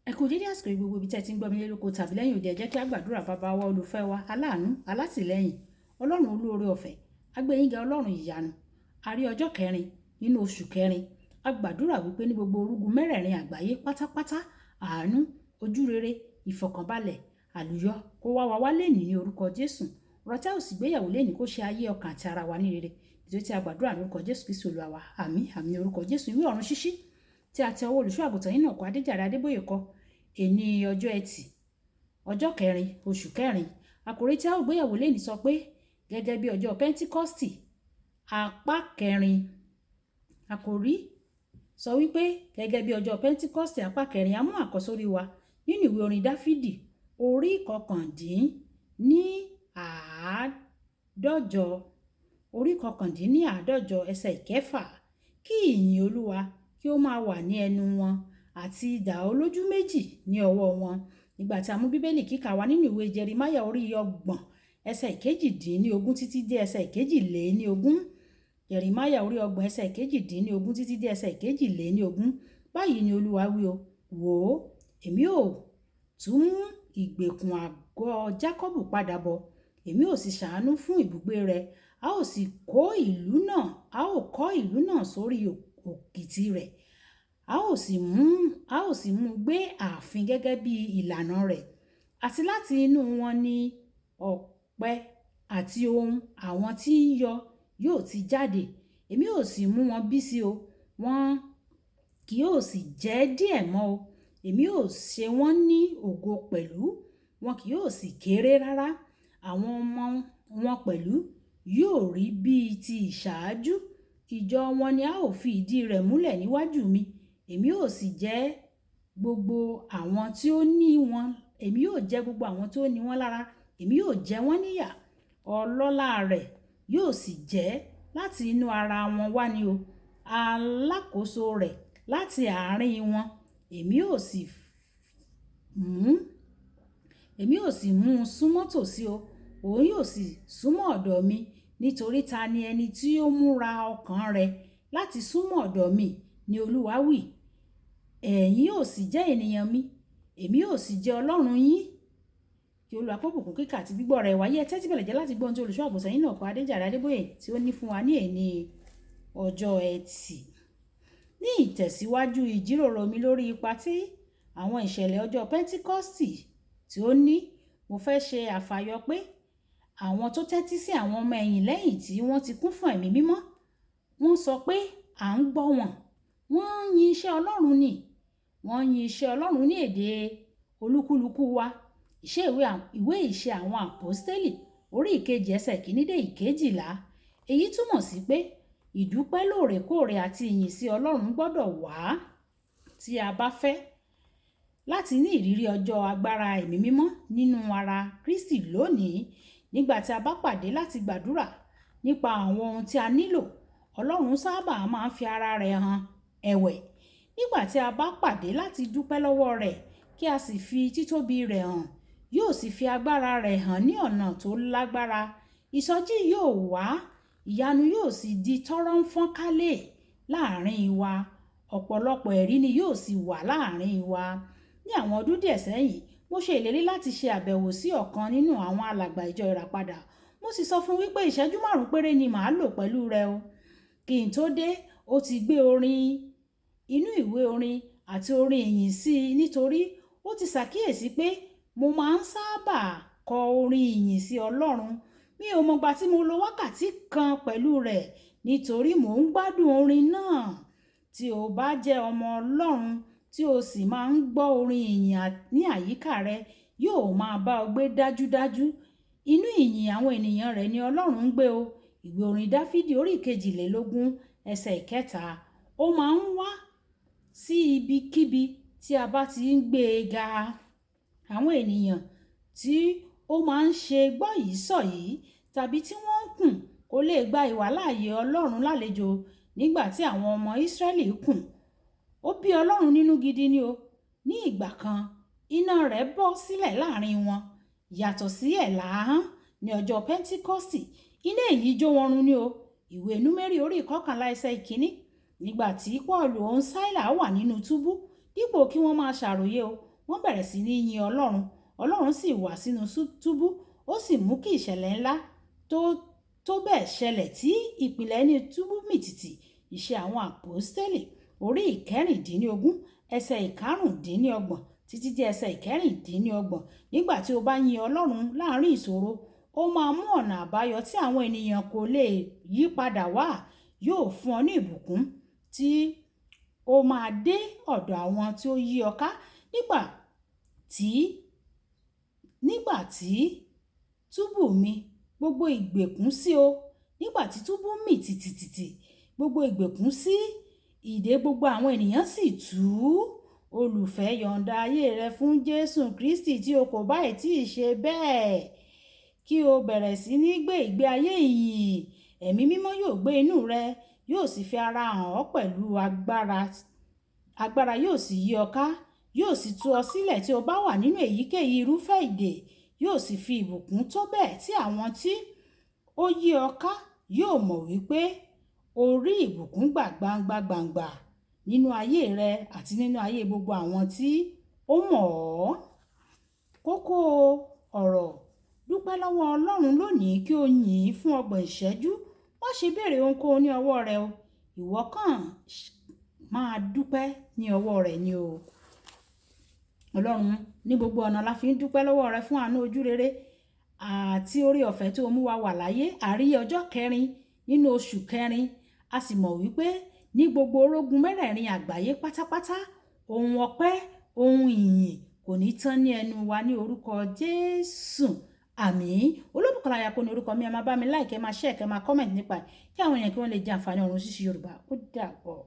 Ẹ kú dédé àsìkò gbogbo ibi tẹ́ ti ń gbọ́ mi lórúkọ tàbí lẹ́yìn òde ẹ jẹ́ kí a gbàdúrà bàbá wa olùfẹ́ wa aláàánú alátìlẹ́yìn ọlọ́run olóore ọ̀fẹ́ agbẹ́yìnga ọlọ́run ìyanu àrí ọjọ́ kẹrin nínú oṣù kẹrin a gbàdúrà wípé ní gbogbo orúgun mẹ́rẹ̀ẹ̀rin àgbáyé pátápátá àánú ojúrere ìfọ̀kànbalẹ̀ àlùyọ kó wá wa wá lẹ́nìí ní orúkọ Jésù rọtẹ́ òsì gbéyàwó lẹ́nìí kó ṣe ayé ọkàn àti ara wa ní rere ètò tí a gbàdúrà lórúkọ Jésù Kristi Olúwa wa àmín àmín orúkọ Jésù ìwé ọ̀run ṣíṣí tí a tẹ ọwọ́ olùṣọ́ àgùntàn yìí náà kọ Adéjàre Adébóyè kọ èní ọjọ́ ẹtì ọjọ́ kẹrin oṣù kẹrin àkòrí tí a ó gbéyàwó lẹ́nìí sọ pé gẹ́gẹ́ bí ọjọ́ Pẹ́ńtíkọ́stì apá kẹrin àkòrí sọ wípé gẹ́gẹ́ bí ọjọ́ Pẹ́ńtíkọ́stì apá kẹrin a mú àkọ́sórí wa nínú ìwé orin Dáfídì orí kọkàndínláàádọ́jọ ẹsẹ̀ ìkẹfà kí ìyìn Olúwa kí ó máa wà ní ẹnu wọn àti idà olójú méjì ní ọwọ́ wọn nígbà tí a mú bíbélì kíkà wá nínú ìwé Jeremáyà orí 30 ẹsẹ̀ ìkejìdínlógún títí dé ẹsẹ̀ ìkejìléníogún Jeremáyà orí 30 ẹsẹ̀ ìkejìdínlógún títí dé ẹsẹ̀ ìkejìléníogún báyìí ni Olúwa wí o wò ó èmi ò tún mú ìgbèkùn àgọ́ Jákọ́bù padà bọ̀ èmi ò sì ṣàánú fún ibùgbé rẹ̀ a ó kọ́ ìlú náà sórí òkìtì rẹ̀ a ó sì mú gbé ààfin gẹ́gẹ́ bí ìlànà rẹ̀ àti láti inú wọn ni ọ̀pẹ àti ohun àwọn tí ń yọ yóò ti jáde èmi ò sì mú wọn bí sí o wọn kì yóò sì jẹ́ díẹ̀ mọ́ o èmi ò ṣe wọ́n ní ògo pẹ̀lú wọn kì yóò sì kéré rárá àwọn ọmọ wọn pẹ̀lú yóò rí bíi ti ìṣáájú ìjọ wọn ni a ó fi ìdí rẹ̀ múlẹ̀ níwájú mi èmi ò jẹ́ gbogbo àwọn tí ó ní wọn lára èmi yóò jẹ wọ́n níyà ọlọ́lá rẹ̀ yóò sì jẹ́ láti inú ara wọn wá ni o alákòóso rẹ̀ láti àárín wọn èmi ò sì mú un súnmọ́ tòsí o òun yóò sì súnmọ́ ọ̀dọ̀ mi nítorí ta ni ẹni tí ó múra ọkàn rẹ̀ láti súnmọ́ ọ̀dọ̀ mi ni Olúwa wí ẹ̀yin yóò sì jẹ́ ènìyàn mi èmi yóò sì jẹ́ Ọlọ́run yín kí Olúwa kó bùkún kíkà àti gbígbọ́ rẹ̀ wáyé tẹ́tí bẹ̀lẹ̀ jẹ́ láti gbọ́ ohun tí olùṣọ́ àgùntàn yìí náà kọ Adéjàre Adébóyè tí ó ní fún wa ní èní ọjọ́ ẹtì ní ìtẹ̀síwájú ìjíròrò mi lórí ipa tí àwọn ìṣẹ̀lẹ̀ ọjọ́ Pẹ́ńtíkọ́stì tí ó ní mo fẹ́ ṣe àfàyọ pé àwọn tó tẹ́tí sí àwọn ọmọ ẹ̀yìn lẹ́yìn tí wọ́n ti kún fún ẹ̀mí mímọ́ wọ́n sọ pé à ń gbọ́ wọn wọ́n yin iṣẹ́ Ọlọ́run ní èdè olúkúlùkù wa ìwé ìṣe àwọn àpọ́stélì orí 2 ẹsẹ̀ 1 dé 12 èyí túmọ̀ sí pé ìdúpẹ́ lóòrèkóòrè àti ìyìn sí Ọlọ́run gbọ́dọ̀ wá tí a bá fẹ́ láti ní ìrírí ọjọ́ agbára ẹ̀mí mímọ́ nínú ara Kristi lónìí nígbà tí a bá pàdé láti gbàdúrà nípa àwọn ohun tí a nílò Ọlọ́run sábà máa ń fi ara rẹ̀ hàn ẹ̀wẹ̀ nígbà tí a bá pàdé láti dúpẹ́ lọ́wọ́ rẹ̀ kí a sì fi títóbi rẹ̀ hàn yóò sì fi agbára rẹ̀ hàn ní ọ̀nà tó lágbára ìsọjí yóò wá ìyanu yóò sì di tọ́rọ́ ń fọ́n kálẹ̀ láàrin wa ọ̀pọ̀lọpọ̀ ẹ̀rí ni yóò sì wà láàrin wa ní àwọn ọdún díẹ̀ sẹ́yìn mo ṣe ìlérí láti ṣe àbẹ̀wò sí ọ̀kan nínú àwọn alàgbà ìjọ ìràpadà mo sì sọ fún wípé ìṣẹ́jú 5 péré ni màá lò pẹ̀lú rẹ̀ o kí n tó dé ó ti gbé orin inú ìwé orin àti orin ìyìn sí i nítorí ó ti ṣàkíyèsí pé mo máa ń sábà kọ orin ìyìn sí Ọlọ́run mi ò mọ̀gbà tí mo lo wákàtí kan pẹ̀lú rẹ̀ nítorí mò ń gbádùn orin náà tí o bá jẹ́ ọmọ Ọlọ́run tí o sì máa ń gbọ́ orin ìyìn ní àyíká rẹ yóò máa bá ọ gbé dájúdájú inú ìyìn àwọn ènìyàn rẹ̀ ni Ọlọ́run ń gbé o ìwé orin Dáfídì orí 22 ẹsẹ̀ 3 ó máa ń wá sí ibikíbi tí a bá ti ń gbé e ga àwọn ènìyàn tí ó máa ń ṣe gbọ́ yìí sọ yìí tàbí tí wọ́n ń kùn kó lè gba ìwàláàyè Ọlọ́run lálejò nígbà tí àwọn ọmọ Ísírẹ́lì kùn ó bí Ọlọ́run nínú gidi ni o ní ìgbà kan iná rẹ̀ bọ́ sílẹ̀ láàrin wọn yàtọ̀ sí ẹ̀láhán ní ọjọ́ Pẹ́ńtíkọ́stì iná èyí jó wọn run ni o ìwé Númérì orí 11 ẹsẹ̀ 1 nígbà tí Pọ́ọ̀lù òun Sáílà wà nínú túbú dípò kí wọ́n máa ṣàròyé o wọ́n bẹ̀rẹ̀ sí ní yin Ọlọ́run. Ọlọ́run sì wá sínú túbú, ó sì mú kí ìṣẹ̀lẹ̀ ńlá tó bẹ́ẹ̀ ṣẹlẹ̀ tí ìpìlẹ̀ ní túbú mìtìtì. Ìṣe àwọn àpọ́stélì orí ìkẹrìndínlógún ẹsẹ̀ ìkarùndínlọ́gbọ̀n títí dé ẹsẹ̀ ìkẹrìndínlọ́gbọ̀n. Nígbà tí o bá yin Ọlọ́run láàrin ìṣòro, ó máa mú ọ̀nà àbáyọ tí àwọn ènìyàn kò lè yí padà wá. Yóò fún ọ ní ìbùkún tí ó máa dé ọ̀dọ̀ àwọn tí ó yí ọ ká. Nígbà tí túbú mi, gbogbo ìgbèkùn sí o. Nígbà tí túbú mì tìtìtìtì, gbogbo ìgbèkùn sí, ìdè gbogbo àwọn ènìyàn sì tú. Olùfẹ́, yọ̀ǹda ayé rẹ fún Jésù Kristi tí o kò báyìí tí ì ṣe bẹ́ẹ̀. Kí o bẹ̀rẹ̀ sí ní gbé ìgbé ayé ìyìn. Ẹ̀mí mímọ́ yóò gbé inú rẹ, yóò sì fi ara hàn ọ́ pẹ̀lú agbára. Agbára yóò sì yí ọ ká, yóò sì tú ọ sílẹ̀ tí o bá wà nínú èyíkéyìí irúfẹ́ ìdè. Yóò sì fi ìbùkún tó bẹ́ẹ̀ tí àwọn tí ó yí ọ ká yóò mọ̀ wípé o rí ìbùkún gbà gbangba nínú ayé rẹ àti nínú ayé gbogbo àwọn tí ó mọ̀ ọ́. Kókó ọ̀rọ̀: dúpẹ́ lọ́wọ́ Ọlọ́run lónìí kí o yìn ín fún 30 ìṣẹ́jú. Má ṣe béèrè ohunkóhun ní ọwọ́ rẹ o. Ìwọ kàn máa dúpẹ́ ní ọwọ́ rẹ̀ ni o. Ọlọ́run, ní gbogbo ọ̀nà la fi ń dúpẹ́ lọ́wọ́ rẹ fún àánú ojú rere àti oore ọ̀fẹ́ tí o mú wa wà láyé. Àrí ọjọ́ 4 nínú oṣù 4, a sì mọ̀ wípé ní gbogbo orógun mẹ́rẹ̀ẹ̀rin àgbáyé pátápátá, ohun ọpẹ́, ohun ìyìn kò ní tán ní ẹnu wa ní orúkọ Jésù. Àmín. Olúbùkọ́lá Ayako ní orúkọ mi. Ẹ máa bá mi like, ẹ máa share, ẹ máa comment nípa ẹ̀ kí àwọn èèyàn kí wọ́n lè jẹ àǹfààní ọ̀run ṣíṣí Yorùbá. Ó dàbọ̀.